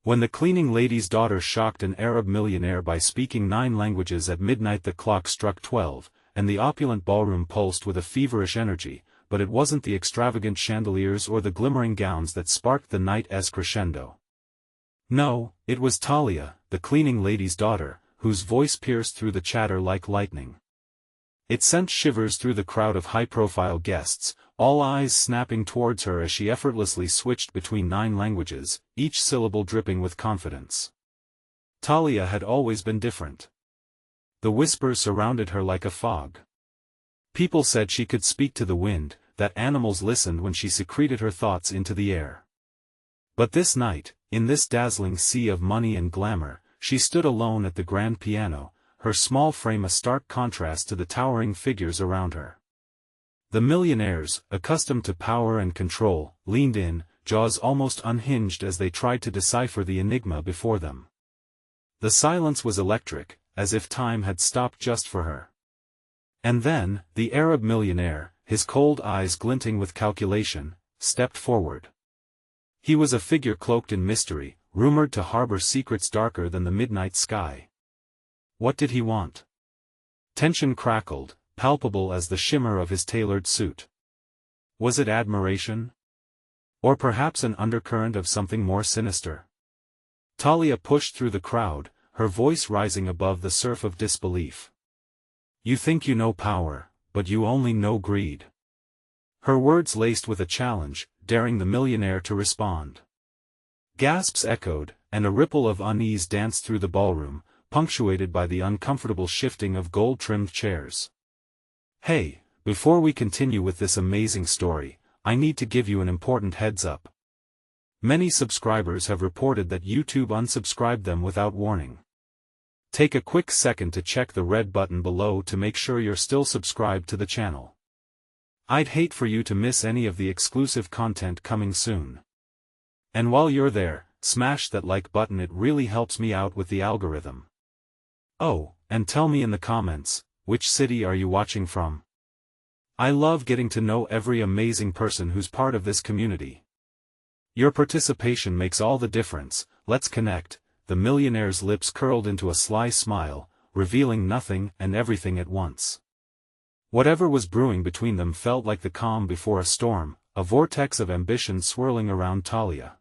When the cleaning lady's daughter shocked an Arab millionaire by speaking 9 languages at midnight, the clock struck 12, and the opulent ballroom pulsed with a feverish energy, but it wasn't the extravagant chandeliers or the glimmering gowns that sparked the night's crescendo. No, it was Talia, the cleaning lady's daughter, whose voice pierced through the chatter like lightning. It sent shivers through the crowd of high-profile guests, all eyes snapping towards her as she effortlessly switched between 9 languages, each syllable dripping with confidence. Talia had always been different. The whispers surrounded her like a fog. People said she could speak to the wind, that animals listened when she secreted her thoughts into the air. But this night, in this dazzling sea of money and glamour, she stood alone at the grand piano, her small frame a stark contrast to the towering figures around her. The millionaires, accustomed to power and control, leaned in, jaws almost unhinged as they tried to decipher the enigma before them. The silence was electric, as if time had stopped just for her. And then, the Arab millionaire, his cold eyes glinting with calculation, stepped forward. He was a figure cloaked in mystery, rumored to harbor secrets darker than the midnight sky. What did he want? Tension crackled, palpable as the shimmer of his tailored suit. Was it admiration? Or perhaps an undercurrent of something more sinister? Talia pushed through the crowd, her voice rising above the surf of disbelief. You think you know power, but you only know greed. Her words laced with a challenge, daring the millionaire to respond. Gasps echoed, and a ripple of unease danced through the ballroom, punctuated by the uncomfortable shifting of gold-trimmed chairs. Hey, before we continue with this amazing story, I need to give you an important heads-up. Many subscribers have reported that YouTube unsubscribed them without warning. Take a quick second to check the red button below to make sure you're still subscribed to the channel. I'd hate for you to miss any of the exclusive content coming soon. And while you're there, smash that like button, it really helps me out with the algorithm. Oh, and tell me in the comments, which city are you watching from? I love getting to know every amazing person who's part of this community. Your participation makes all the difference. Let's connect. The millionaire's lips curled into a sly smile, revealing nothing and everything at once. Whatever was brewing between them felt like the calm before a storm, a vortex of ambition swirling around Talia.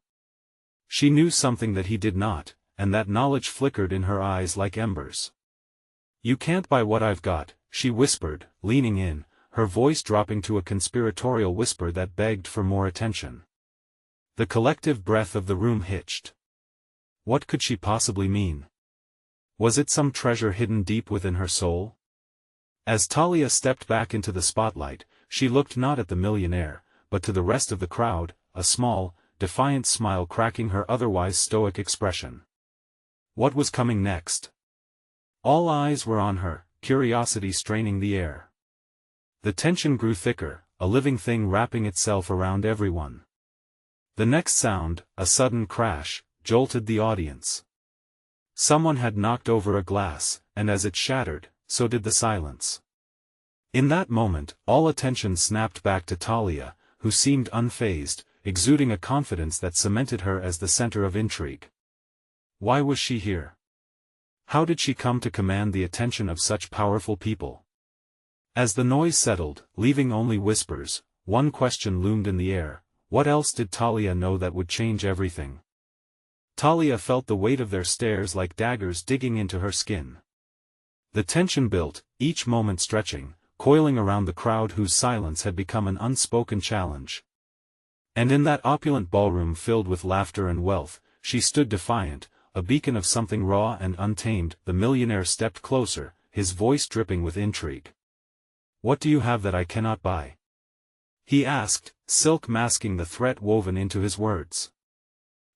She knew something that he did not, and that knowledge flickered in her eyes like embers. You can't buy what I've got, she whispered, leaning in, her voice dropping to a conspiratorial whisper that begged for more attention. The collective breath of the room hitched. What could she possibly mean? Was it some treasure hidden deep within her soul? As Talia stepped back into the spotlight, she looked not at the millionaire, but to the rest of the crowd, a small, defiant smile cracking her otherwise stoic expression. What was coming next? All eyes were on her, curiosity straining the air. The tension grew thicker, a living thing wrapping itself around everyone. The next sound, a sudden crash, jolted the audience. Someone had knocked over a glass, and as it shattered, so did the silence. In that moment, all attention snapped back to Talia, who seemed unfazed, exuding a confidence that cemented her as the center of intrigue. Why was she here? How did she come to command the attention of such powerful people? As the noise settled, leaving only whispers, one question loomed in the air: what else did Talia know that would change everything? Talia felt the weight of their stares like daggers digging into her skin. The tension built, each moment stretching, coiling around the crowd whose silence had become an unspoken challenge. And in that opulent ballroom filled with laughter and wealth, she stood defiant, a beacon of something raw and untamed. The millionaire stepped closer, his voice dripping with intrigue. What do you have that I cannot buy? He asked, silk masking the threat woven into his words.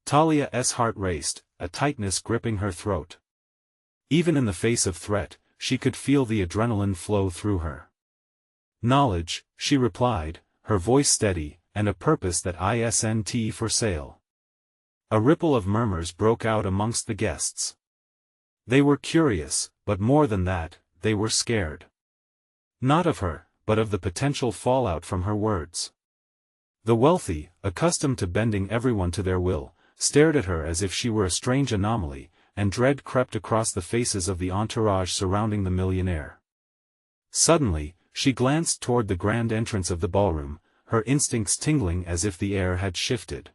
Talia's heart raced, a tightness gripping her throat. Even in the face of threat, she could feel the adrenaline flow through her. Knowledge, she replied, her voice steady, and a purpose that isn't for sale. A ripple of murmurs broke out amongst the guests. They were curious, but more than that, they were scared. Not of her, but of the potential fallout from her words. The wealthy, accustomed to bending everyone to their will, stared at her as if she were a strange anomaly, and dread crept across the faces of the entourage surrounding the millionaire. Suddenly, she glanced toward the grand entrance of the ballroom, her instincts tingling as if the air had shifted.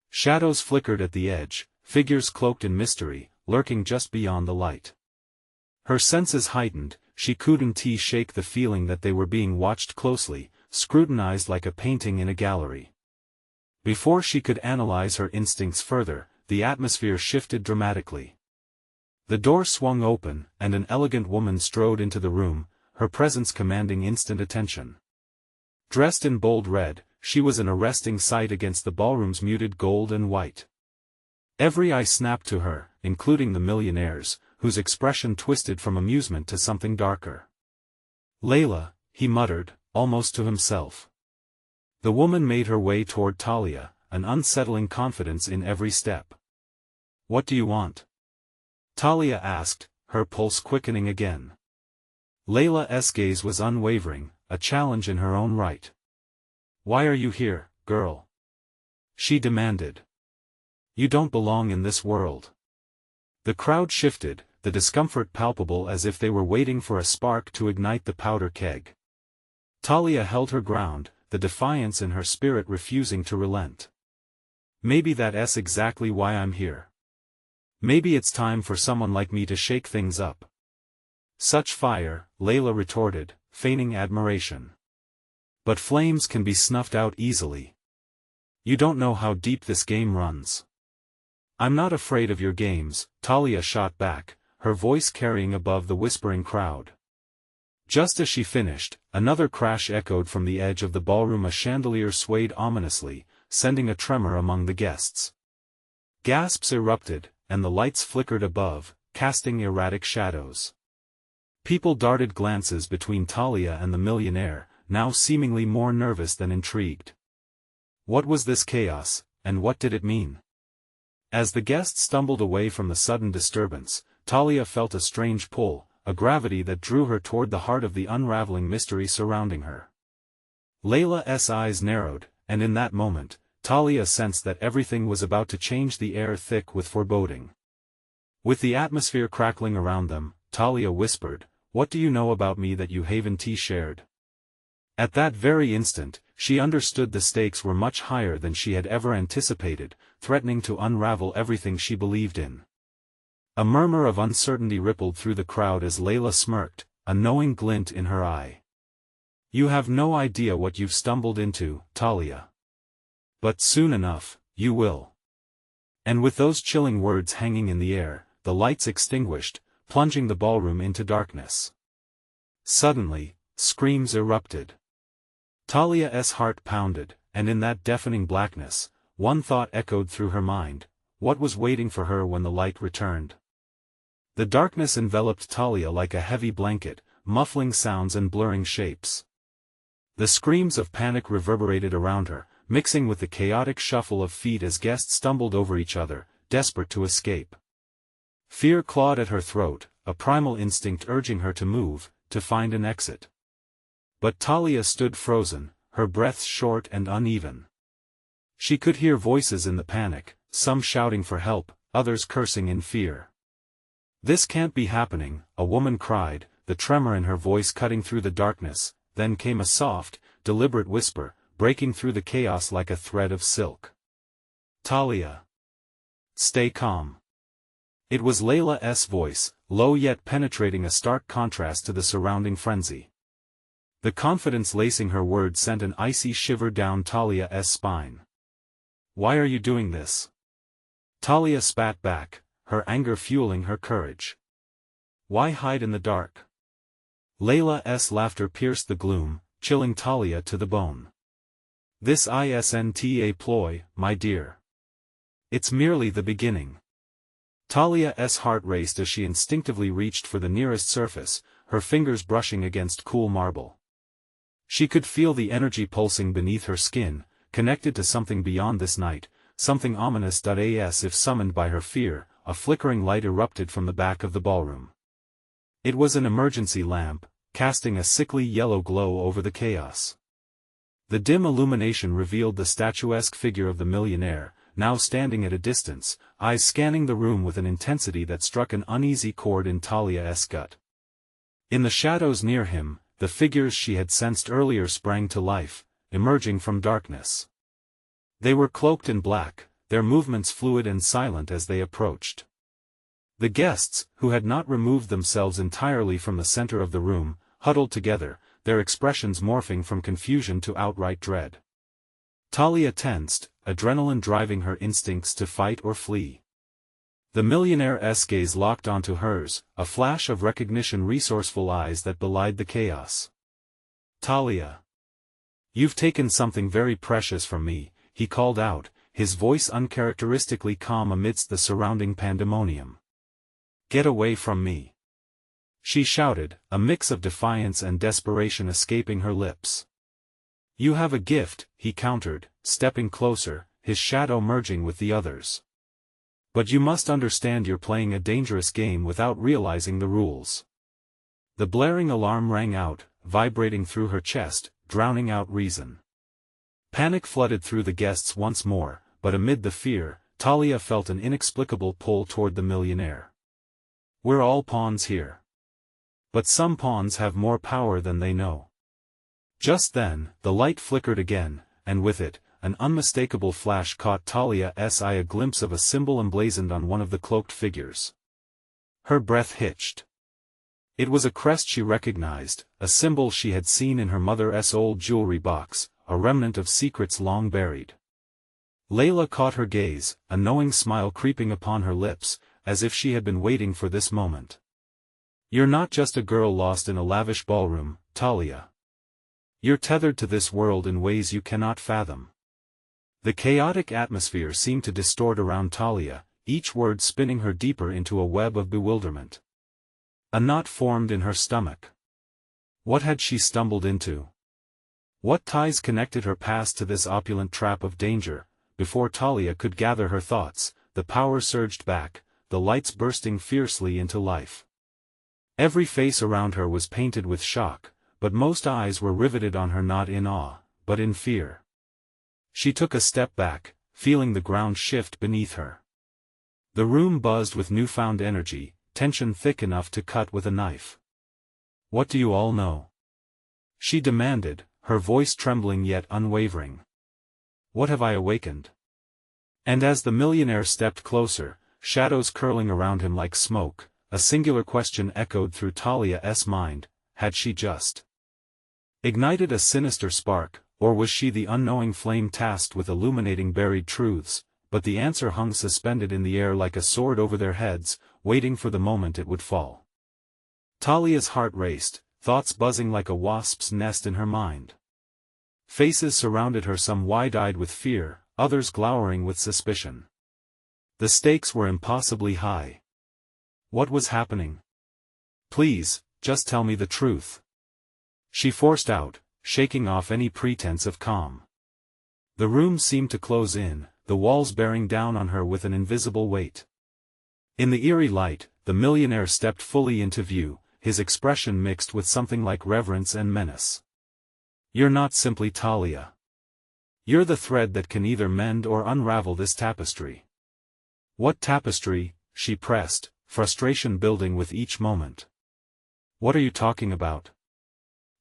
Shadows flickered at the edge, figures cloaked in mystery, lurking just beyond the light. Her senses heightened, she couldn't shake the feeling that they were being watched closely, scrutinized like a painting in a gallery. Before she could analyze her instincts further, the atmosphere shifted dramatically. The door swung open, and an elegant woman strode into the room, her presence commanding instant attention. Dressed in bold red, she was an arresting sight against the ballroom's muted gold and white. Every eye snapped to her, including the millionaire's, whose expression twisted from amusement to something darker. "Layla," he muttered, almost to himself. The woman made her way toward Talia, an unsettling confidence in every step. "What do you want?" Talia asked, her pulse quickening again. Layla's gaze was unwavering, a challenge in her own right. "Why are you here, girl?" she demanded. "You don't belong in this world." The crowd shifted, the discomfort palpable as if they were waiting for a spark to ignite the powder keg. Talia held her ground, the defiance in her spirit refusing to relent. "Maybe that's exactly why I'm here. Maybe it's time for someone like me to shake things up." "Such fire," Layla retorted, feigning admiration. "But flames can be snuffed out easily. You don't know how deep this game runs." "I'm not afraid of your games," Talia shot back, her voice carrying above the whispering crowd. Just as she finished, another crash echoed from the edge of the ballroom. A chandelier swayed ominously, sending a tremor among the guests. Gasps erupted, and the lights flickered above, casting erratic shadows. People darted glances between Talia and the millionaire, now seemingly more nervous than intrigued. What was this chaos, and what did it mean? As the guests stumbled away from the sudden disturbance, Talia felt a strange pull, a gravity that drew her toward the heart of the unraveling mystery surrounding her. Layla's eyes narrowed, and in that moment, Talia sensed that everything was about to change, the air thick with foreboding. With the atmosphere crackling around them, Talia whispered, "What do you know about me that you haven't shared?" At that very instant, she understood the stakes were much higher than she had ever anticipated, threatening to unravel everything she believed in. A murmur of uncertainty rippled through the crowd as Layla smirked, a knowing glint in her eye. "You have no idea what you've stumbled into, Talia. But soon enough, you will." And with those chilling words hanging in the air, the lights extinguished, plunging the ballroom into darkness. Suddenly, screams erupted. Talia's heart pounded, and in that deafening blackness, one thought echoed through her mind: what was waiting for her when the light returned? The darkness enveloped Talia like a heavy blanket, muffling sounds and blurring shapes. The screams of panic reverberated around her, mixing with the chaotic shuffle of feet as guests stumbled over each other, desperate to escape. Fear clawed at her throat, a primal instinct urging her to move, to find an exit. But Talia stood frozen, her breath short and uneven. She could hear voices in the panic, some shouting for help, others cursing in fear. "This can't be happening," a woman cried, the tremor in her voice cutting through the darkness. Then came a soft, deliberate whisper, breaking through the chaos like a thread of silk. "Talia, stay calm." It was Layla's voice, low yet penetrating, a stark contrast to the surrounding frenzy. The confidence lacing her words sent an icy shiver down Talia's spine. "Why are you doing this?" Talia spat back, her anger fueling her courage. "Why hide in the dark?" Layla's laughter pierced the gloom, chilling Talia to the bone. "This isn't a ploy, my dear. It's merely the beginning." Talia's heart raced as she instinctively reached for the nearest surface, her fingers brushing against cool marble. She could feel the energy pulsing beneath her skin, connected to something beyond this night, something ominous. As if summoned by her fear, a flickering light erupted from the back of the ballroom. It was an emergency lamp, casting a sickly yellow glow over the chaos. The dim illumination revealed the statuesque figure of the millionaire, now standing at a distance, eyes scanning the room with an intensity that struck an uneasy chord in Talia's gut. In the shadows near him, the figures she had sensed earlier sprang to life, emerging from darkness. They were cloaked in black, their movements fluid and silent as they approached. The guests, who had not removed themselves entirely from the center of the room, huddled together, their expressions morphing from confusion to outright dread. Talia tensed, adrenaline driving her instincts to fight or flee. The millionaire's gaze locked onto hers, a flash of recognition, resourceful eyes that belied the chaos. "Talia. You've taken something very precious from me," he called out, his voice uncharacteristically calm amidst the surrounding pandemonium. "Get away from me!" she shouted, a mix of defiance and desperation escaping her lips. "You have a gift," he countered, stepping closer, his shadow merging with the others. "But you must understand you're playing a dangerous game without realizing the rules." The blaring alarm rang out, vibrating through her chest, drowning out reason. Panic flooded through the guests once more, but amid the fear, Talia felt an inexplicable pull toward the millionaire. "We're all pawns here. But some pawns have more power than they know." Just then, the light flickered again, and with it, an unmistakable flash caught Talia's eye, a glimpse of a symbol emblazoned on one of the cloaked figures. Her breath hitched. It was a crest she recognized, a symbol she had seen in her mother's old jewelry box, a remnant of secrets long buried. Layla caught her gaze, a knowing smile creeping upon her lips, as if she had been waiting for this moment. "You're not just a girl lost in a lavish ballroom, Talia. You're tethered to this world in ways you cannot fathom." The chaotic atmosphere seemed to distort around Talia, each word spinning her deeper into a web of bewilderment. A knot formed in her stomach. What had she stumbled into? What ties connected her past to this opulent trap of danger? Before Talia could gather her thoughts, the power surged back, the lights bursting fiercely into life. Every face around her was painted with shock, but most eyes were riveted on her, not in awe, but in fear. She took a step back, feeling the ground shift beneath her. The room buzzed with newfound energy, tension thick enough to cut with a knife. "What do you all know?" she demanded, her voice trembling yet unwavering. "What have I awakened?" And as the millionaire stepped closer, shadows curling around him like smoke, a singular question echoed through Talia's mind: had she just ignited a sinister spark, or was she the unknowing flame tasked with illuminating buried truths? But the answer hung suspended in the air like a sword over their heads, waiting for the moment it would fall. Talia's heart raced, thoughts buzzing like a wasp's nest in her mind. Faces surrounded her, some wide-eyed with fear, others glowering with suspicion. The stakes were impossibly high. What was happening? "Please, just tell me the truth," she forced out, shaking off any pretense of calm. The room seemed to close in, the walls bearing down on her with an invisible weight. In the eerie light, the millionaire stepped fully into view, his expression mixed with something like reverence and menace. "You're not simply Talia. You're the thread that can either mend or unravel this tapestry." "What tapestry?" she pressed, frustration building with each moment. "What are you talking about?"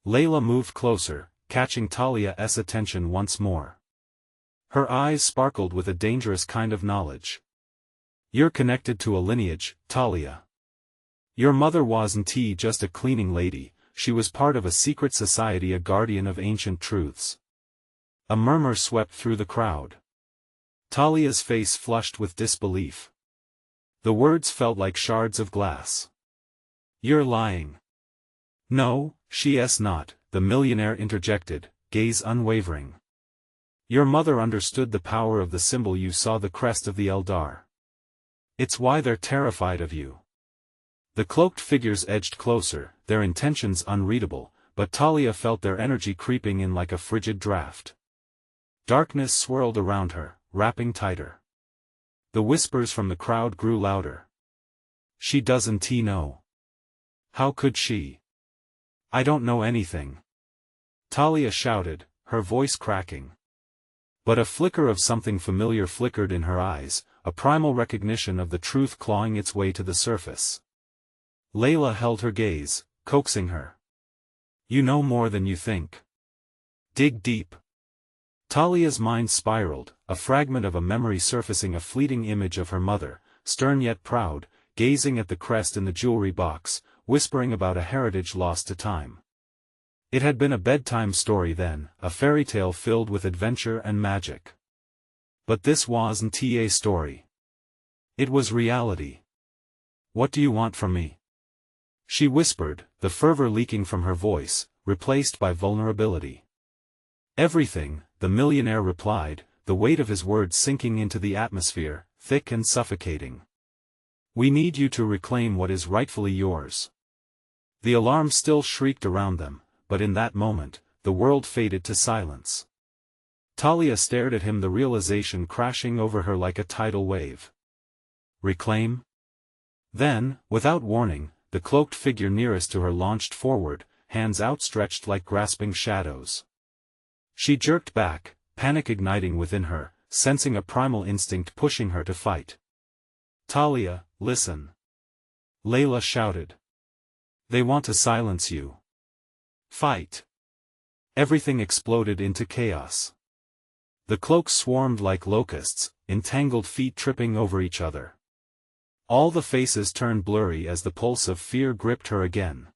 Layla moved closer, catching Talia's attention once more. Her eyes sparkled with a dangerous kind of knowledge. "You're connected to a lineage, Talia. Your mother wasn't just a cleaning lady, she was part of a secret society, a guardian of ancient truths." A murmur swept through the crowd. Talia's face flushed with disbelief. The words felt like shards of glass. "You're lying." "No, she's not," the millionaire interjected, gaze unwavering. "Your mother understood the power of the symbol you saw, the crest of the Eldar. It's why they're terrified of you." The cloaked figures edged closer, their intentions unreadable, but Talia felt their energy creeping in like a frigid draft. Darkness swirled around her, wrapping tighter. The whispers from the crowd grew louder. "She doesn't know. How could she?" "I don't know anything," Talia shouted, her voice cracking. But a flicker of something familiar flickered in her eyes, a primal recognition of the truth clawing its way to the surface. Layla held her gaze, coaxing her. You know more than you think. Dig deep. Talia's mind spiraled, a fragment of a memory surfacing, a fleeting image of her mother, stern yet proud, gazing at the crest in the jewelry box, whispering about a heritage lost to time. It had been a bedtime story then, a fairy tale filled with adventure and magic. But this wasn't a story. It was reality. What do you want from me? She whispered, the fervor leaking from her voice, replaced by vulnerability. Everything, the millionaire replied, the weight of his words sinking into the atmosphere, thick and suffocating. We need you to reclaim what is rightfully yours. The alarm still shrieked around them, but in that moment, the world faded to silence. Talia stared at him, the realization crashing over her like a tidal wave. Reclaim? Then, without warning, the cloaked figure nearest to her launched forward, hands outstretched like grasping shadows. She jerked back, panic igniting within her, sensing a primal instinct pushing her to fight. Talia, listen. Layla shouted. They want to silence you. Fight. Everything exploded into chaos. The cloaks swarmed like locusts, entangled feet tripping over each other. All the faces turned blurry as the pulse of fear gripped her again.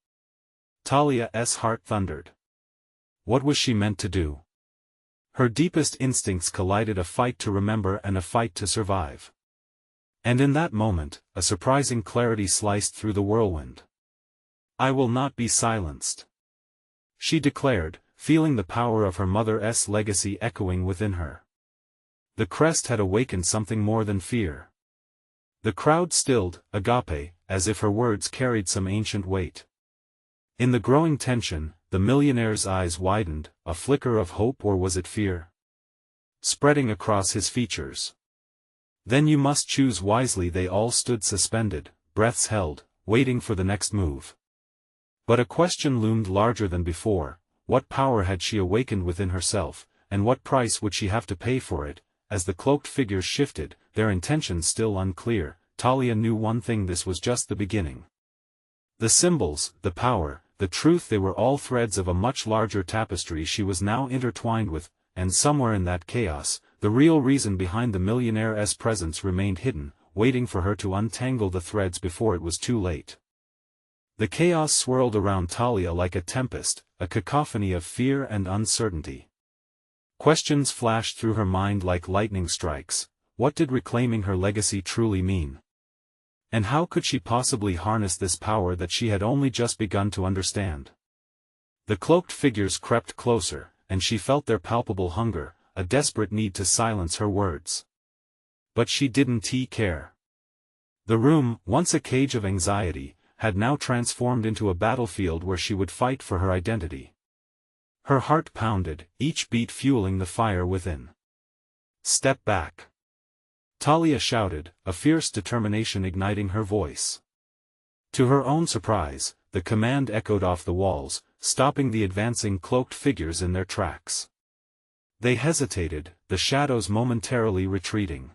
Talia's heart thundered. What was she meant to do? Her deepest instincts collided, a fight to remember and a fight to survive. And in that moment, a surprising clarity sliced through the whirlwind. I will not be silenced. She declared, feeling the power of her mother's legacy echoing within her. The crest had awakened something more than fear. The crowd stilled, agape, as if her words carried some ancient weight. In the growing tension, the millionaire's eyes widened, a flicker of hope, or was it fear, spreading across his features. Then you must choose wisely. They all stood suspended, breaths held, waiting for the next move. But a question loomed larger than before: what power had she awakened within herself, and what price would she have to pay for it? As the cloaked figures shifted, their intentions still unclear, Talia knew one thing: this was just the beginning. The symbols, the power, the truth, they were all threads of a much larger tapestry she was now intertwined with, and somewhere in that chaos, the real reason behind the millionaire's presence remained hidden, waiting for her to untangle the threads before it was too late. The chaos swirled around Talia like a tempest, a cacophony of fear and uncertainty. Questions flashed through her mind like lightning strikes. What did reclaiming her legacy truly mean? And how could she possibly harness this power that she had only just begun to understand? The cloaked figures crept closer, and she felt their palpable hunger, a desperate need to silence her words. But she didn't care. The room, once a cage of anxiety, had now transformed into a battlefield where she would fight for her identity. Her heart pounded, each beat fueling the fire within. Step back. Talia shouted, a fierce determination igniting her voice. To her own surprise, the command echoed off the walls, stopping the advancing cloaked figures in their tracks. They hesitated, the shadows momentarily retreating.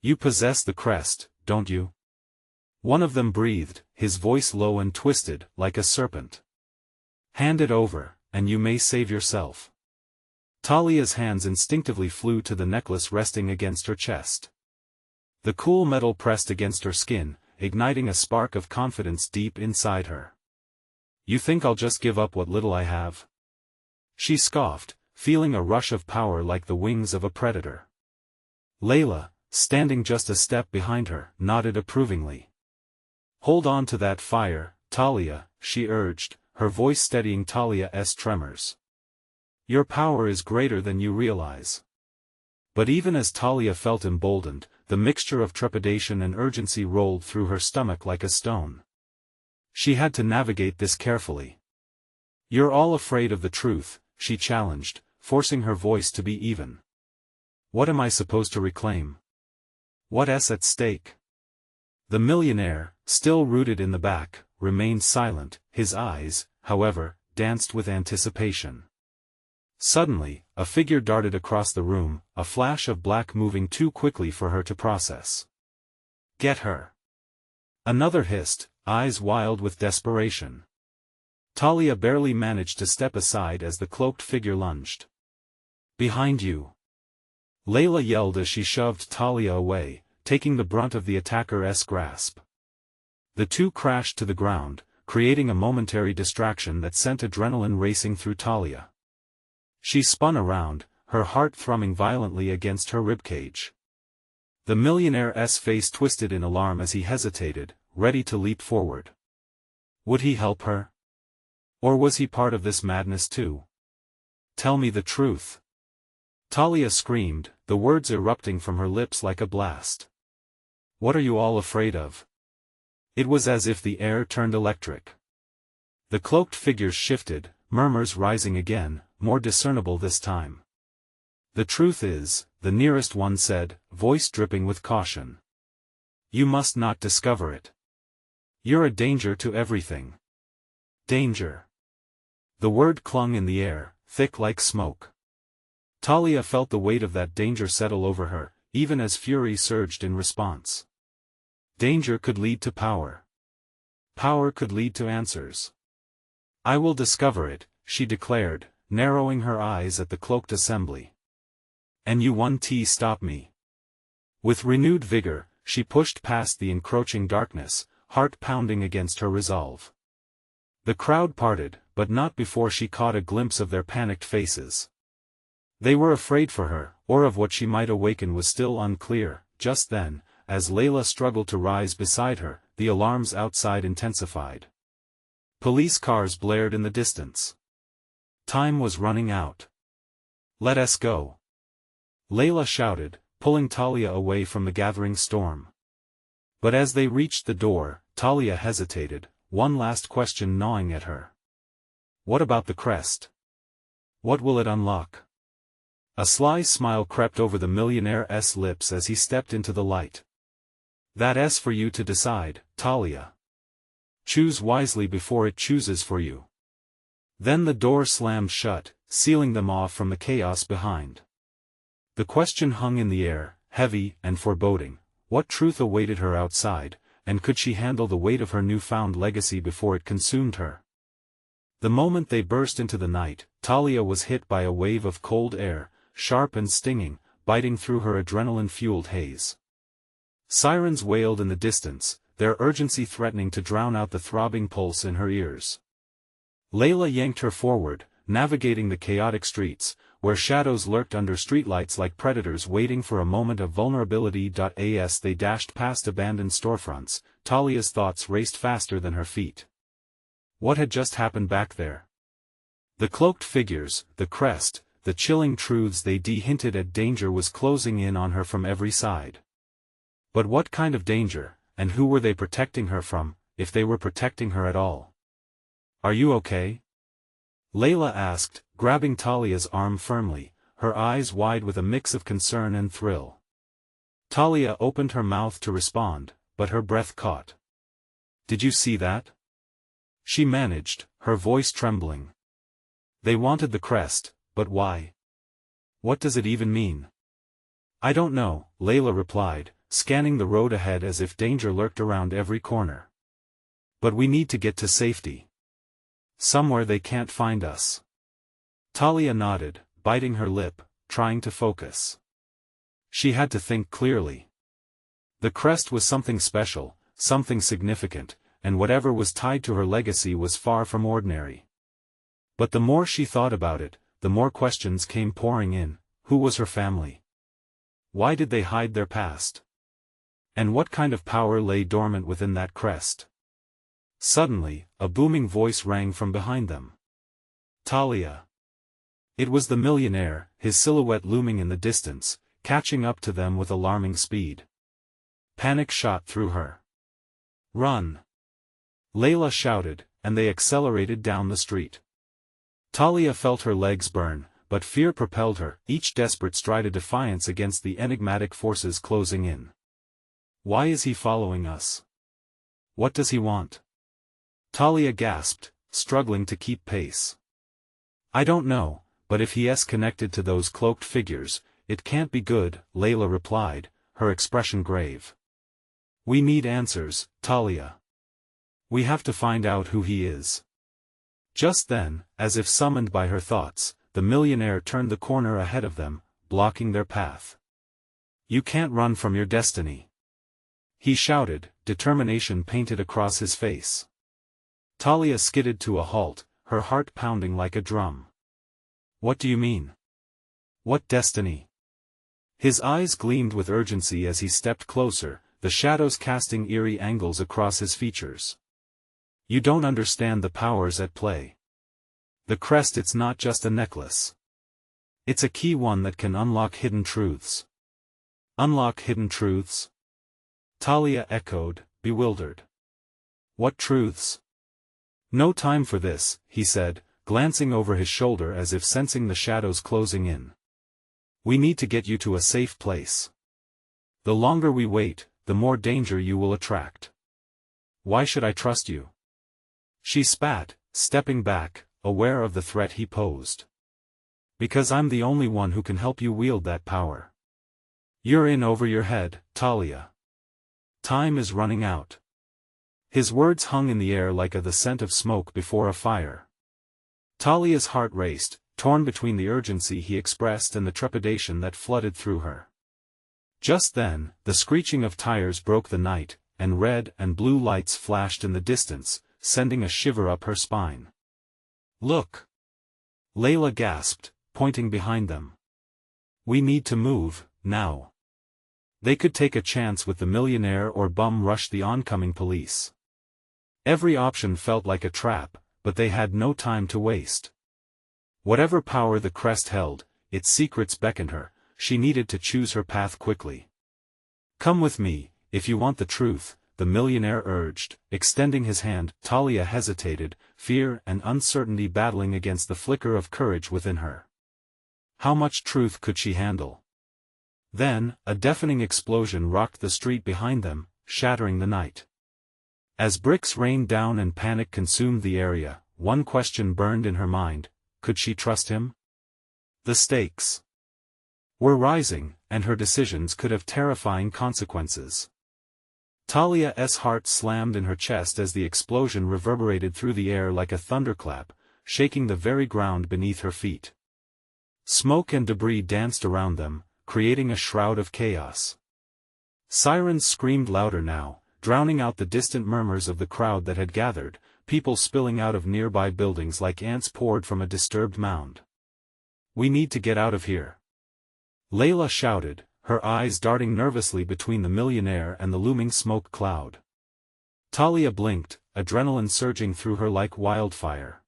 You possess the crest, don't you? One of them breathed, his voice low and twisted, like a serpent. Hand it over, and you may save yourself. Talia's hands instinctively flew to the necklace resting against her chest. The cool metal pressed against her skin, igniting a spark of confidence deep inside her. You think I'll just give up what little I have? She scoffed, feeling a rush of power like the wings of a predator. Layla, standing just a step behind her, nodded approvingly. Hold on to that fire, Talia, she urged, her voice steadying Talia's tremors. Your power is greater than you realize. But even as Talia felt emboldened, the mixture of trepidation and urgency rolled through her stomach like a stone. She had to navigate this carefully. You're all afraid of the truth, she challenged, forcing her voice to be even. What am I supposed to reclaim? What's at stake? The millionaire, still rooted in the back, remained silent, his eyes, however, danced with anticipation. Suddenly, a figure darted across the room, a flash of black moving too quickly for her to process. "Get her!" Another hissed, eyes wild with desperation. Talia barely managed to step aside as the cloaked figure lunged. "Behind you!" Layla yelled as she shoved Talia away, taking the brunt of the attacker's grasp. The two crashed to the ground, creating a momentary distraction that sent adrenaline racing through Talia. She spun around, her heart thrumming violently against her ribcage. The millionaire's face twisted in alarm as he hesitated, ready to leap forward. Would he help her? Or was he part of this madness too? "Tell me the truth!" Talia screamed, the words erupting from her lips like a blast. "What are you all afraid of?" It was as if the air turned electric. The cloaked figures shifted, murmurs rising again, more discernible this time. "The truth is," the nearest one said, voice dripping with caution. "You must not discover it. You're a danger to everything." Danger. The word clung in the air, thick like smoke. Talia felt the weight of that danger settle over her, even as fury surged in response. Danger could lead to power. Power could lead to answers. "I will discover it," she declared, narrowing her eyes at the cloaked assembly. "And you won't stop me." With renewed vigor, she pushed past the encroaching darkness, heart pounding against her resolve. The crowd parted, but not before she caught a glimpse of their panicked faces. They were afraid for her, or of what she might awaken was still unclear. Just then, as Layla struggled to rise beside her, the alarms outside intensified. Police cars blared in the distance. Time was running out. "Let us go!" Layla shouted, pulling Talia away from the gathering storm. But as they reached the door, Talia hesitated, one last question gnawing at her. What about the crest? What will it unlock? A sly smile crept over the millionaire's lips as he stepped into the light. "That's for you to decide, Talia. Choose wisely before it chooses for you." Then the door slammed shut, sealing them off from the chaos behind. The question hung in the air, heavy and foreboding. What truth awaited her outside, and could she handle the weight of her newfound legacy before it consumed her? The moment they burst into the night, Talia was hit by a wave of cold air, sharp and stinging, biting through her adrenaline-fueled haze. Sirens wailed in the distance, their urgency threatening to drown out the throbbing pulse in her ears. Layla yanked her forward, navigating the chaotic streets, where shadows lurked under streetlights like predators waiting for a moment of vulnerability. As they dashed past abandoned storefronts, Talia's thoughts raced faster than her feet. What had just happened back there? The cloaked figures, the crest, the chilling truths they hinted at. Danger was closing in on her from every side. But what kind of danger, and who were they protecting her from, if they were protecting her at all? "Are you okay?" Layla asked, grabbing Talia's arm firmly, her eyes wide with a mix of concern and thrill. Talia opened her mouth to respond, but her breath caught. "Did you see that?" she managed, her voice trembling. "They wanted the crest, but why? What does it even mean?" "I don't know," Layla replied, scanning the road ahead as if danger lurked around every corner. "But we need to get to safety. Somewhere they can't find us." Talia nodded, biting her lip, trying to focus. She had to think clearly. The crest was something special, something significant, and whatever was tied to her legacy was far from ordinary. But the more she thought about it, the more questions came pouring in. Who was her family? Why did they hide their past? And what kind of power lay dormant within that crest? Suddenly, a booming voice rang from behind them. "Talia!" It was the millionaire, his silhouette looming in the distance, catching up to them with alarming speed. Panic shot through her. "Run!" Layla shouted, and they accelerated down the street. Talia felt her legs burn, but fear propelled her, each desperate stride a defiance against the enigmatic forces closing in. "Why is he following us? What does he want?" Talia gasped, struggling to keep pace. "I don't know, but if he's connected to those cloaked figures, it can't be good, Layla replied, her expression grave. We need answers, Talia. We have to find out who he is. Just then, as if summoned by her thoughts, the millionaire turned the corner ahead of them, blocking their path. You can't run from your destiny, he shouted, determination painted across his face. Talia skidded to a halt, her heart pounding like a drum. What do you mean? What destiny? His eyes gleamed with urgency as he stepped closer, the shadows casting eerie angles across his features. You don't understand the powers at play. The crest, it's not just a necklace. It's a key, one that can unlock hidden truths. Unlock hidden truths? Talia echoed, bewildered. What truths? No time for this, he said, glancing over his shoulder as if sensing the shadows closing in. We need to get you to a safe place. The longer we wait, the more danger you will attract. Why should I trust you? She spat, stepping back, aware of the threat he posed. Because I'm the only one who can help you wield that power. You're in over your head, Talia. Time is running out. His words hung in the air like the scent of smoke before a fire. Talia's heart raced, torn between the urgency he expressed and the trepidation that flooded through her. Just then, the screeching of tires broke the night, and red and blue lights flashed in the distance, sending a shiver up her spine. Look! Layla gasped, pointing behind them. We need to move, now. They could take a chance with the millionaire or bum rush the oncoming police. Every option felt like a trap, but they had no time to waste. Whatever power the crest held, its secrets beckoned her, she needed to choose her path quickly. Come with me, if you want the truth, the millionaire urged, extending his hand. Talia hesitated, fear and uncertainty battling against the flicker of courage within her. How much truth could she handle? Then, a deafening explosion rocked the street behind them, shattering the night. As bricks rained down and panic consumed the area, one question burned in her mind: could she trust him? The stakes were rising, and her decisions could have terrifying consequences. Talia's heart slammed in her chest as the explosion reverberated through the air like a thunderclap, shaking the very ground beneath her feet. Smoke and debris danced around them, creating a shroud of chaos. Sirens screamed louder now, drowning out the distant murmurs of the crowd that had gathered, people spilling out of nearby buildings like ants poured from a disturbed mound. We need to get out of here, Layla shouted, her eyes darting nervously between the millionaire and the looming smoke cloud. Talia blinked, adrenaline surging through her like wildfire.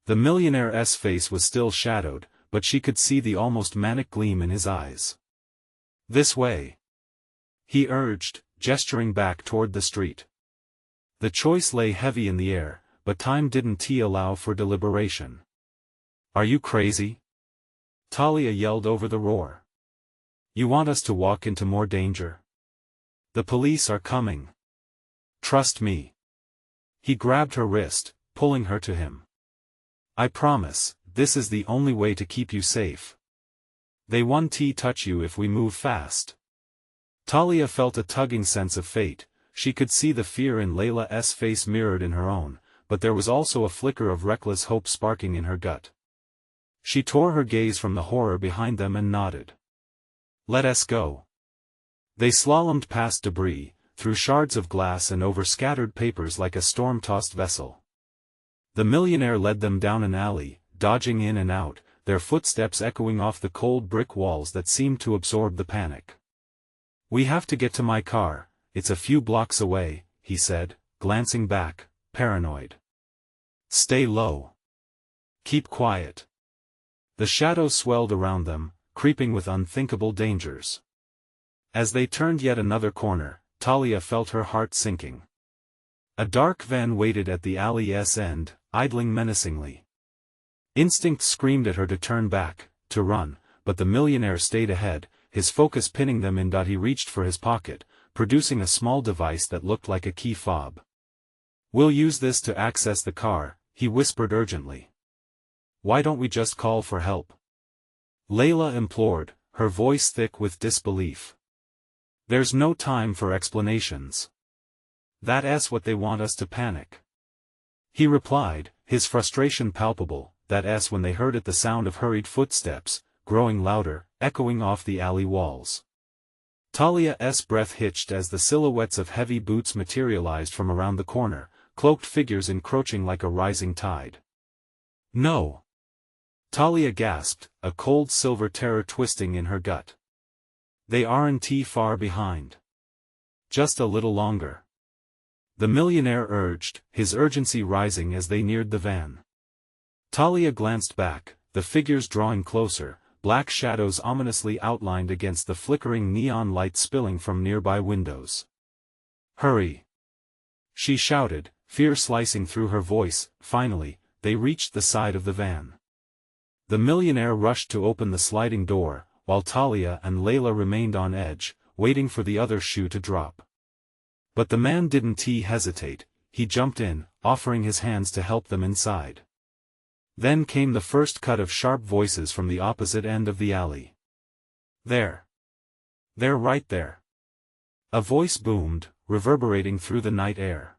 The millionaire's face was still shadowed, but she could see the almost manic gleam in his eyes. This way, he urged, gesturing back toward the street. The choice lay heavy in the air, but time didn't allow for deliberation. Are you crazy? Talia yelled over the roar. You want us to walk into more danger? The police are coming. Trust me. He grabbed her wrist, pulling her to him. I promise, this is the only way to keep you safe. They won't touch you if we move fast. Talia felt a tugging sense of fate. She could see the fear in Layla's face mirrored in her own, but there was also a flicker of reckless hope sparking in her gut. She tore her gaze from the horror behind them and nodded. Let us go. They slalomed past debris, through shards of glass and over scattered papers like a storm-tossed vessel. The millionaire led them down an alley, dodging in and out, their footsteps echoing off the cold brick walls that seemed to absorb the panic. We have to get to my car, it's a few blocks away, he said, glancing back, paranoid. Stay low. Keep quiet. The shadows swelled around them, creeping with unthinkable dangers. As they turned yet another corner, Talia felt her heart sinking. A dark van waited at the alley's end, idling menacingly. Instinct screamed at her to turn back, to run, but the millionaire stayed ahead, his focus pinning them in. He reached for his pocket, producing a small device that looked like a key fob. We'll use this to access the car, he whispered urgently. Why don't we just call for help? Layla implored, her voice thick with disbelief. There's no time for explanations. That's what they want us to panic. He replied, his frustration palpable, that's when they heard it, the sound of hurried footsteps, growing louder, echoing off the alley walls. Talia's breath hitched as the silhouettes of heavy boots materialized from around the corner, cloaked figures encroaching like a rising tide. No! Talia gasped, a cold silver terror twisting in her gut. They aren't far behind. Just a little longer. The millionaire urged, his urgency rising as they neared the van. Talia glanced back, the figures drawing closer, black shadows ominously outlined against the flickering neon light spilling from nearby windows. Hurry! She shouted, fear slicing through her voice. Finally, they reached the side of the van. The millionaire rushed to open the sliding door, while Talia and Layla remained on edge, waiting for the other shoe to drop. But the man didn't hesitate, he jumped in, offering his hands to help them inside. Then came the first cut of sharp voices from the opposite end of the alley. There! They're right there! A voice boomed, reverberating through the night air.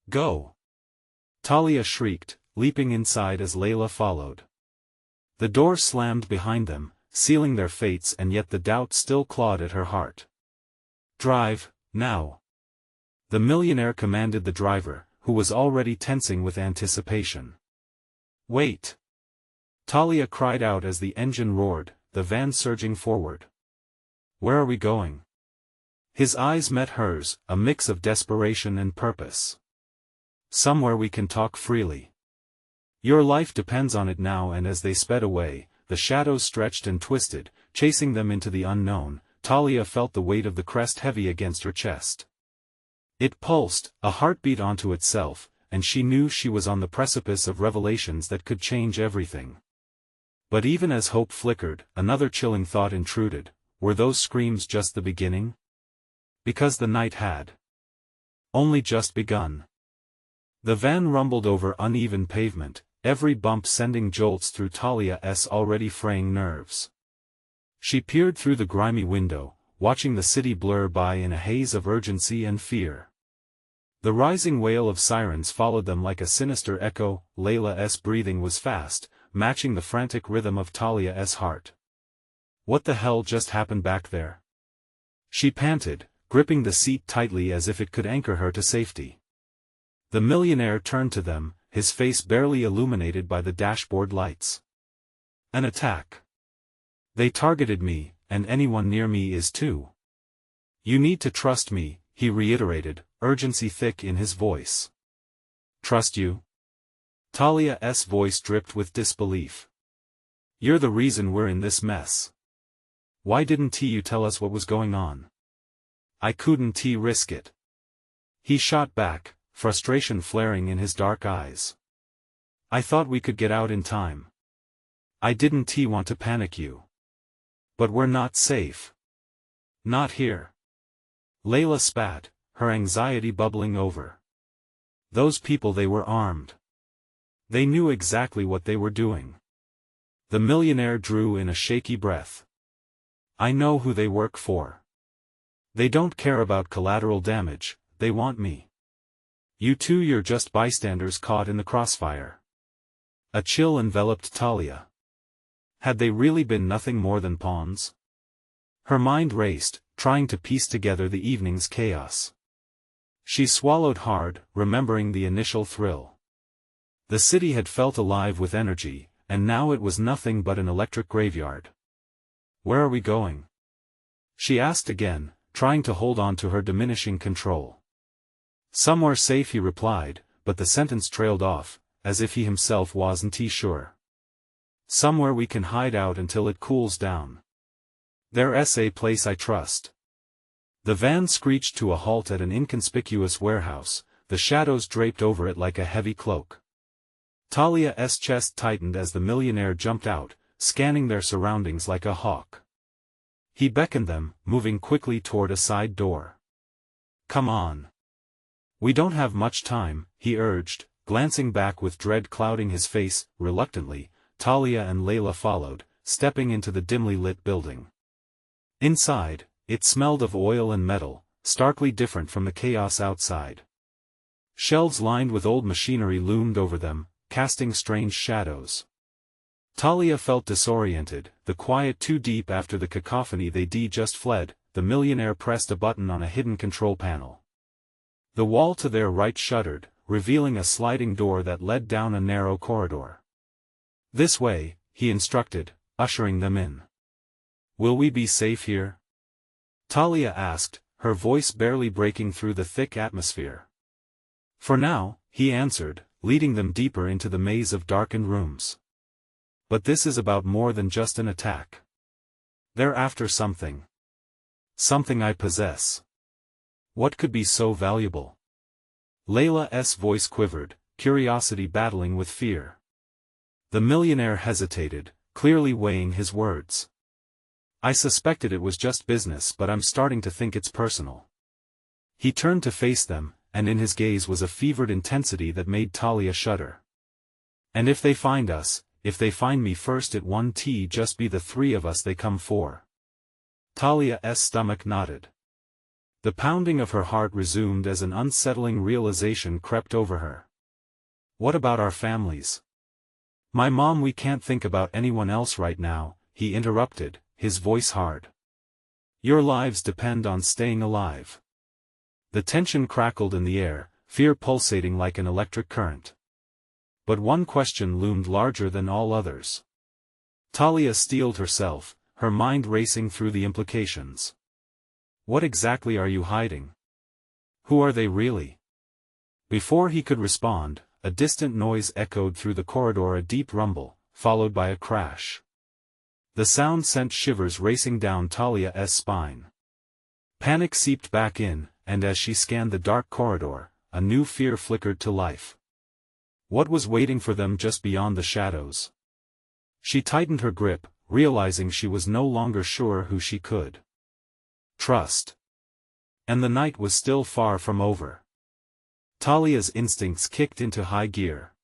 Go! Talia shrieked, leaping inside as Layla followed. The door slammed behind them, sealing their fates, and yet the doubt still clawed at her heart. Drive, now! The millionaire commanded the driver, who was already tensing with anticipation. Wait! Talia cried out as the engine roared, the van surging forward. Where are we going? His eyes met hers, a mix of desperation and purpose. Somewhere we can talk freely. Your life depends on it now. And as they sped away, the shadows stretched and twisted, chasing them into the unknown. Talia felt the weight of the crest heavy against her chest. It pulsed, a heartbeat onto itself, and she knew she was on the precipice of revelations that could change everything. But even as hope flickered, another chilling thought intruded. Were those screams just the beginning? Because the night had only just begun. The van rumbled over uneven pavement, every bump sending jolts through Talia's already fraying nerves. She peered through the grimy window, watching the city blur by in a haze of urgency and fear. The rising wail of sirens followed them like a sinister echo. Layla's breathing was fast, matching the frantic rhythm of Talia's heart. What the hell just happened back there? She panted, gripping the seat tightly as if it could anchor her to safety. The millionaire turned to them, his face barely illuminated by the dashboard lights. An attack. They targeted me, and anyone near me is too. You need to trust me, he reiterated, urgency thick in his voice. Trust you? Talia's voice dripped with disbelief. You're the reason we're in this mess. Why didn't you tell us what was going on? I couldn't risk it. He shot back, frustration flaring in his dark eyes. I thought we could get out in time. I didn't want to panic you. But we're not safe. Not here. Layla spat, her anxiety bubbling over. Those people, they were armed. They knew exactly what they were doing. The millionaire drew in a shaky breath. I know who they work for. They don't care about collateral damage, they want me. You two, you're just bystanders caught in the crossfire. A chill enveloped Talia. Had they really been nothing more than pawns? Her mind raced, trying to piece together the evening's chaos. She swallowed hard, remembering the initial thrill. The city had felt alive with energy, and now it was nothing but an electric graveyard. Where are we going? She asked again, trying to hold on to her diminishing control. Somewhere safe, he replied, but the sentence trailed off, as if he himself wasn't sure. Somewhere we can hide out until it cools down. There's a place I trust. The van screeched to a halt at an inconspicuous warehouse, the shadows draped over it like a heavy cloak. Talia's chest tightened as the millionaire jumped out, scanning their surroundings like a hawk. He beckoned them, moving quickly toward a side door. Come on. We don't have much time, he urged, glancing back with dread clouding his face. Reluctantly, Talia and Layla followed, stepping into the dimly lit building. Inside, it smelled of oil and metal, starkly different from the chaos outside. Shelves lined with old machinery loomed over them, casting strange shadows. Talia felt disoriented, the quiet too deep after the cacophony they just fled. The millionaire pressed a button on a hidden control panel. The wall to their right shuddered, revealing a sliding door that led down a narrow corridor. "This way," he instructed, ushering them in. "Will we be safe here?" Talia asked, her voice barely breaking through the thick atmosphere. "For now," he answered, leading them deeper into the maze of darkened rooms. "But this is about more than just an attack. They're after something. Something I possess. What could be so valuable?" Layla's voice quivered, curiosity battling with fear. The millionaire hesitated, clearly weighing his words. "I suspected it was just business, but I'm starting to think it's personal." He turned to face them, and in his gaze was a fevered intensity that made Talia shudder. "And if they find us, if they find me first at 1T, just be the three of us they come for." Talia's stomach knotted. The pounding of her heart resumed as an unsettling realization crept over her. "What about our families?" "My mom, we can't think about anyone else right now," he interrupted, his voice hard. "Your lives depend on staying alive." The tension crackled in the air, fear pulsating like an electric current. But one question loomed larger than all others. Talia steeled herself, her mind racing through the implications. "What exactly are you hiding? Who are they really?" Before he could respond, a distant noise echoed through the corridor, a deep rumble, followed by a crash. The sound sent shivers racing down Talia's spine. Panic seeped back in, and as she scanned the dark corridor, a new fear flickered to life. What was waiting for them just beyond the shadows? She tightened her grip, realizing she was no longer sure who she could trust. And the night was still far from over. Talia's instincts kicked into high gear.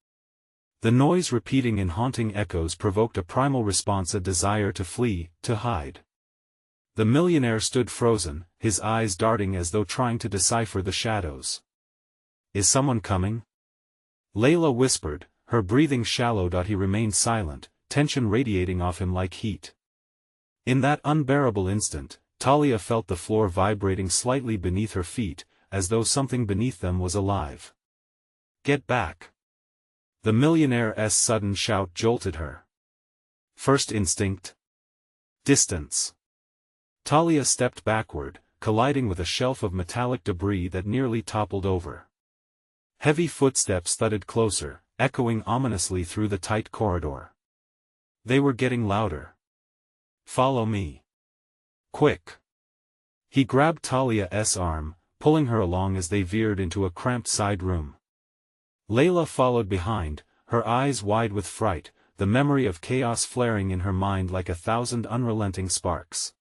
The noise repeating in haunting echoes provoked a primal response, a desire to flee, to hide. The millionaire stood frozen, his eyes darting as though trying to decipher the shadows. "Is someone coming?" Layla whispered, her breathing shallow. He remained silent, tension radiating off him like heat. In that unbearable instant, Talia felt the floor vibrating slightly beneath her feet, as though something beneath them was alive. "Get back!" The millionaire's sudden shout jolted her. First instinct? Distance. Talia stepped backward, colliding with a shelf of metallic debris that nearly toppled over. Heavy footsteps thudded closer, echoing ominously through the tight corridor. They were getting louder. "Follow me. Quick!" He grabbed Talia's arm, pulling her along as they veered into a cramped side room. Layla followed behind, her eyes wide with fright, the memory of chaos flaring in her mind like 1,000 unrelenting sparks.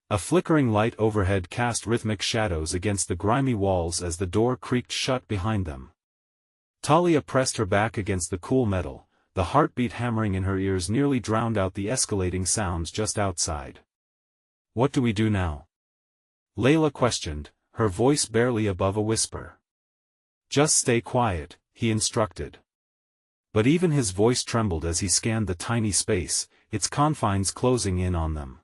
A flickering light overhead cast rhythmic shadows against the grimy walls as the door creaked shut behind them. Talia pressed her back against the cool metal, the heartbeat hammering in her ears nearly drowned out the escalating sounds just outside. "What do we do now?" Layla questioned, her voice barely above a whisper. "Just stay quiet," he instructed. But even his voice trembled as he scanned the tiny space, its confines closing in on them.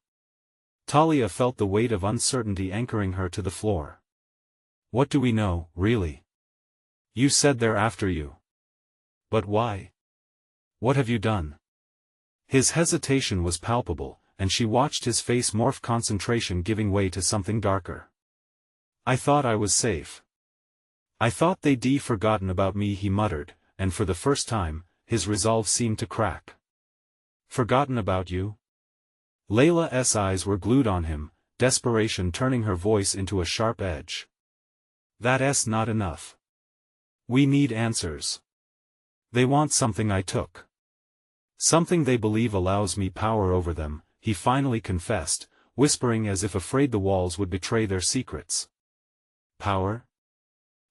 Talia felt the weight of uncertainty anchoring her to the floor. "What do we know, really? You said they're after you. But why? What have you done?" His hesitation was palpable, and she watched his face morph, concentration giving way to something darker. "I thought I was safe. I thought they'd forgotten about me," he muttered, and for the first time, his resolve seemed to crack. "Forgotten about you?" Layla's eyes were glued on him, desperation turning her voice into a sharp edge. "That's not enough. We need answers. They want something I took. Something they believe allows me power over them," he finally confessed, whispering as if afraid the walls would betray their secrets. "Power?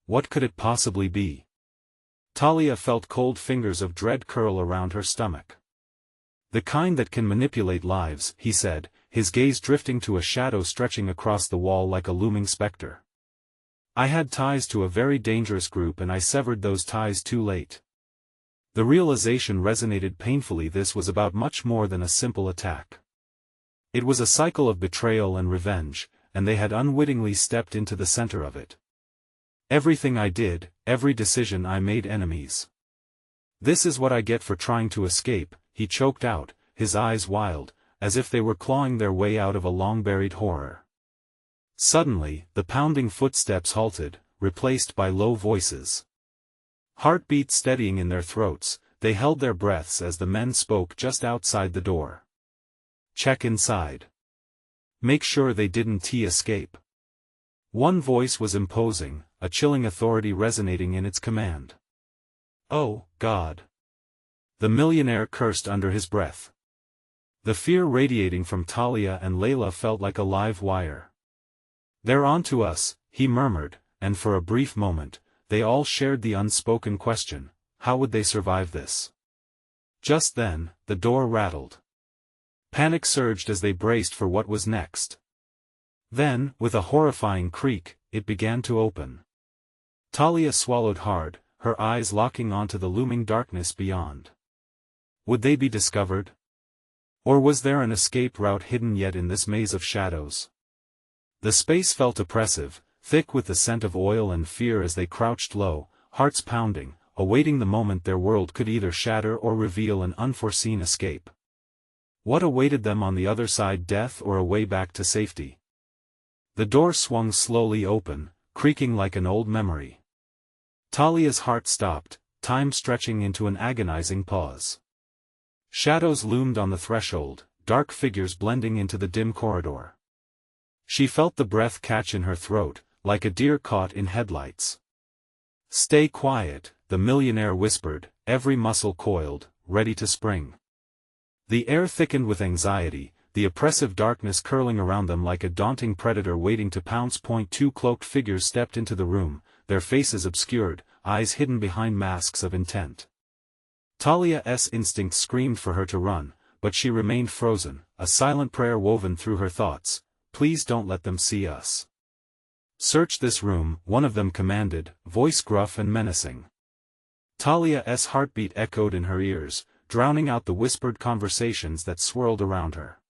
What could it possibly be?" Talia felt cold fingers of dread curl around her stomach. The kind that can manipulate lives, he said, his gaze drifting to a shadow stretching across the wall like a looming specter. I had ties to a very dangerous group and I severed those ties too late. The realization resonated painfully. This was about much more than a simple attack. It was a cycle of betrayal and revenge, and they had unwittingly stepped into the center of it. Everything I did, every decision I made enemies. This is what I get for trying to escape, he choked out, his eyes wild, as if they were clawing their way out of a long-buried horror. Suddenly, the pounding footsteps halted, replaced by low voices. Heartbeats steadying in their throats, they held their breaths as the men spoke just outside the door. Check inside. Make sure they didn't escape. One voice was imposing, a chilling authority resonating in its command. Oh, God! The millionaire cursed under his breath. The fear radiating from Talia and Layla felt like a live wire. They're on to us, he murmured, and for a brief moment, they all shared the unspoken question, how would they survive this? Just then, the door rattled. Panic surged as they braced for what was next. Then, with a horrifying creak, it began to open. Talia swallowed hard, her eyes locking onto the looming darkness beyond. Would they be discovered? Or was there an escape route hidden yet in this maze of shadows? The space felt oppressive, thick with the scent of oil and fear as they crouched low, hearts pounding, awaiting the moment their world could either shatter or reveal an unforeseen escape. What awaited them on the other side, death or a way back to safety? The door swung slowly open, creaking like an old memory. Talia's heart stopped, time stretching into an agonizing pause. Shadows loomed on the threshold, dark figures blending into the dim corridor. She felt the breath catch in her throat, like a deer caught in headlights. Stay quiet, the millionaire whispered, every muscle coiled, ready to spring. The air thickened with anxiety, the oppressive darkness curling around them like a daunting predator waiting to pounce. Two cloaked figures stepped into the room, their faces obscured, eyes hidden behind masks of intent. Talia's instinct screamed for her to run, but she remained frozen, a silent prayer woven through her thoughts. Please don't let them see us. Search this room, one of them commanded, voice gruff and menacing. Talia's heartbeat echoed in her ears, drowning out the whispered conversations that swirled around her.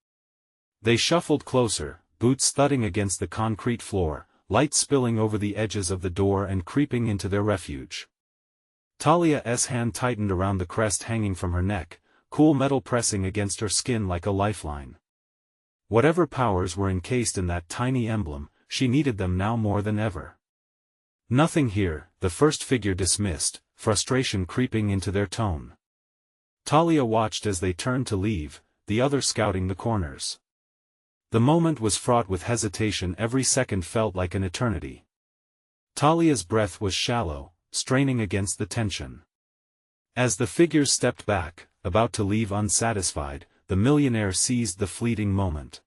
They shuffled closer, boots thudding against the concrete floor, light spilling over the edges of the door and creeping into their refuge. Talia's hand tightened around the crest hanging from her neck, cool metal pressing against her skin like a lifeline. Whatever powers were encased in that tiny emblem, she needed them now more than ever. Nothing here, the first figure dismissed, frustration creeping into their tone. Talia watched as they turned to leave, the other scouting the corners. The moment was fraught with hesitation. Every second felt like an eternity. Talia's breath was shallow, straining against the tension. As the figures stepped back, about to leave unsatisfied, the millionaire seized the fleeting moment.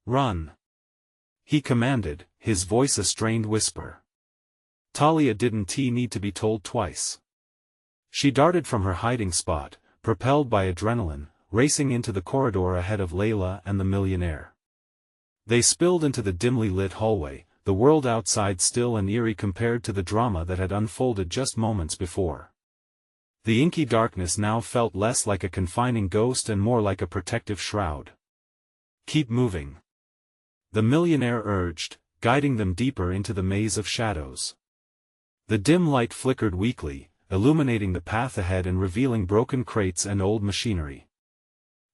Run! He commanded, his voice a strained whisper. Talia didn't need to be told twice. She darted from her hiding spot, propelled by adrenaline, racing into the corridor ahead of Layla and the millionaire. They spilled into the dimly lit hallway, the world outside still and eerie compared to the drama that had unfolded just moments before. The inky darkness now felt less like a confining ghost and more like a protective shroud. Keep moving. The millionaire urged, guiding them deeper into the maze of shadows. The dim light flickered weakly, illuminating the path ahead and revealing broken crates and old machinery.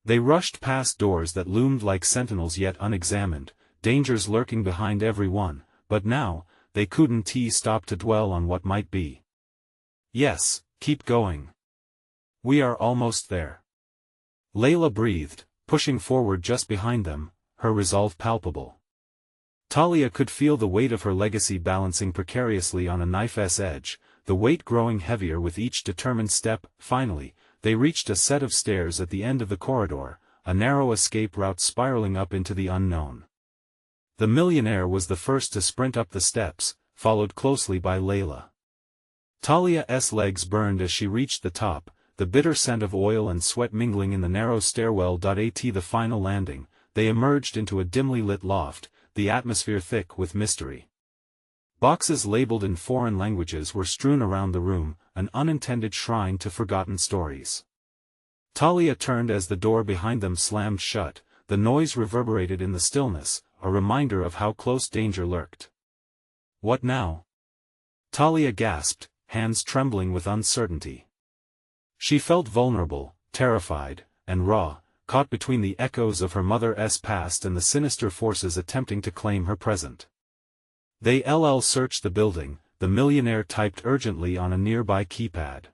They rushed past doors that loomed like sentinels yet unexamined, dangers lurking behind every one, but now, they couldn't stop to dwell on what might be. Yes, keep going. We are almost there. Layla breathed, pushing forward just behind them, her resolve palpable. Talia could feel the weight of her legacy balancing precariously on a knife's edge, the weight growing heavier with each determined step. Finally, they reached a set of stairs at the end of the corridor, a narrow escape route spiraling up into the unknown. The millionaire was the first to sprint up the steps, followed closely by Layla. Talia's legs burned as she reached the top, the bitter scent of oil and sweat mingling in the narrow stairwell. At the final landing, they emerged into a dimly lit loft, the atmosphere thick with mystery. Boxes labeled in foreign languages were strewn around the room, an unintended shrine to forgotten stories. Talia turned as the door behind them slammed shut, the noise reverberated in the stillness, a reminder of how close danger lurked. "What now?" Talia gasped, hands trembling with uncertainty. She felt vulnerable, terrified, and raw, caught between the echoes of her mother's past and the sinister forces attempting to claim her present. They searched the building, the millionaire typed urgently on a nearby keypad.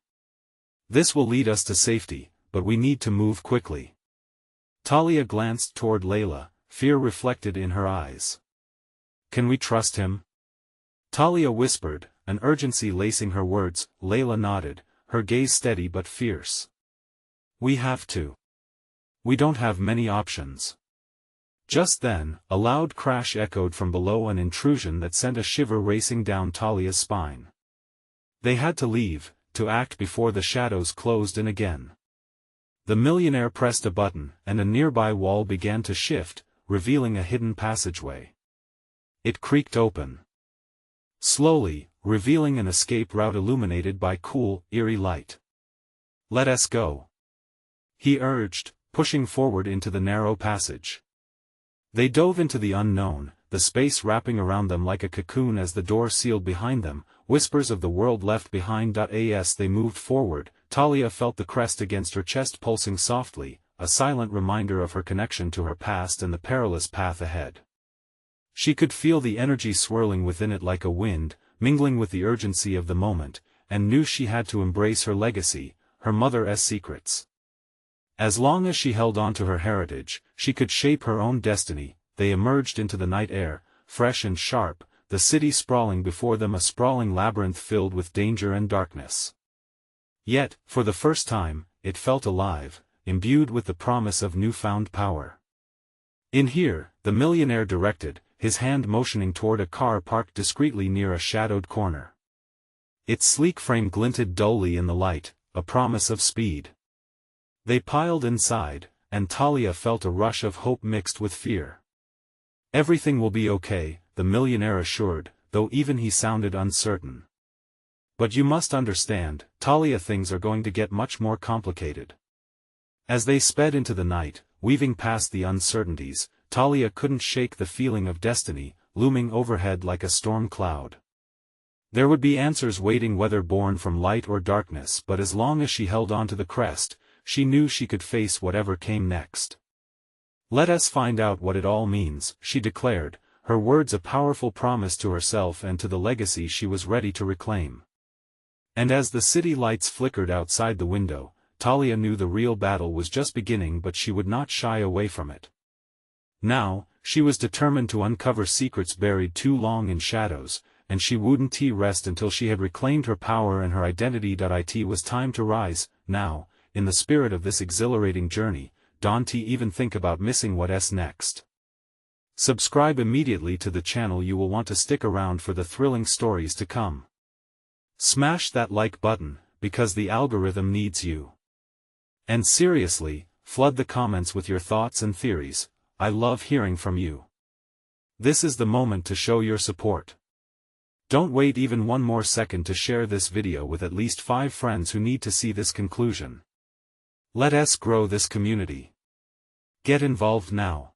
"This will lead us to safety, but we need to move quickly." Talia glanced toward Layla, fear reflected in her eyes. "Can we trust him?" Talia whispered, an urgency lacing her words. Layla nodded, her gaze steady but fierce. "We have to. We don't have many options." Just then, a loud crash echoed from below, an intrusion that sent a shiver racing down Talia's spine. They had to leave, to act before the shadows closed in again. The millionaire pressed a button, and a nearby wall began to shift, revealing a hidden passageway. It creaked open. Slowly, revealing an escape route illuminated by cool, eerie light. "Let us go," he urged, pushing forward into the narrow passage. They dove into the unknown, the space wrapping around them like a cocoon as the door sealed behind them, whispers of the world left behind. As they moved forward, Talia felt the crest against her chest pulsing softly, a silent reminder of her connection to her past and the perilous path ahead. She could feel the energy swirling within it like a wind, mingling with the urgency of the moment, and knew she had to embrace her legacy, her mother's secrets. As long as she held on to her heritage, she could shape her own destiny. They emerged into the night air, fresh and sharp, the city sprawling before them, a sprawling labyrinth filled with danger and darkness. Yet, for the first time, it felt alive, imbued with the promise of newfound power. "In here," the millionaire directed, his hand motioning toward a car parked discreetly near a shadowed corner. Its sleek frame glinted dully in the light, a promise of speed. They piled inside, and Talia felt a rush of hope mixed with fear. "Everything will be okay," the millionaire assured, though even he sounded uncertain. "But you must understand, Talia, things are going to get much more complicated." As they sped into the night, weaving past the uncertainties, Talia couldn't shake the feeling of destiny, looming overhead like a storm cloud. There would be answers waiting, whether born from light or darkness, but as long as she held on to the crest, she knew she could face whatever came next. "Let us find out what it all means," she declared, her words a powerful promise to herself and to the legacy she was ready to reclaim. And as the city lights flickered outside the window, Talia knew the real battle was just beginning, but she would not shy away from it. Now, she was determined to uncover secrets buried too long in shadows, and she wouldn't rest until she had reclaimed her power and her identity. It was time to rise, now. In the spirit of this exhilarating journey, don't even think about missing what's next. Subscribe immediately to the channel. You will want to stick around for the thrilling stories to come. Smash that like button, because the algorithm needs you. And seriously, flood the comments with your thoughts and theories. I love hearing from you. This is the moment to show your support. Don't wait even one more second to share this video with at least 5 friends who need to see this conclusion. Let us grow this community. Get involved now.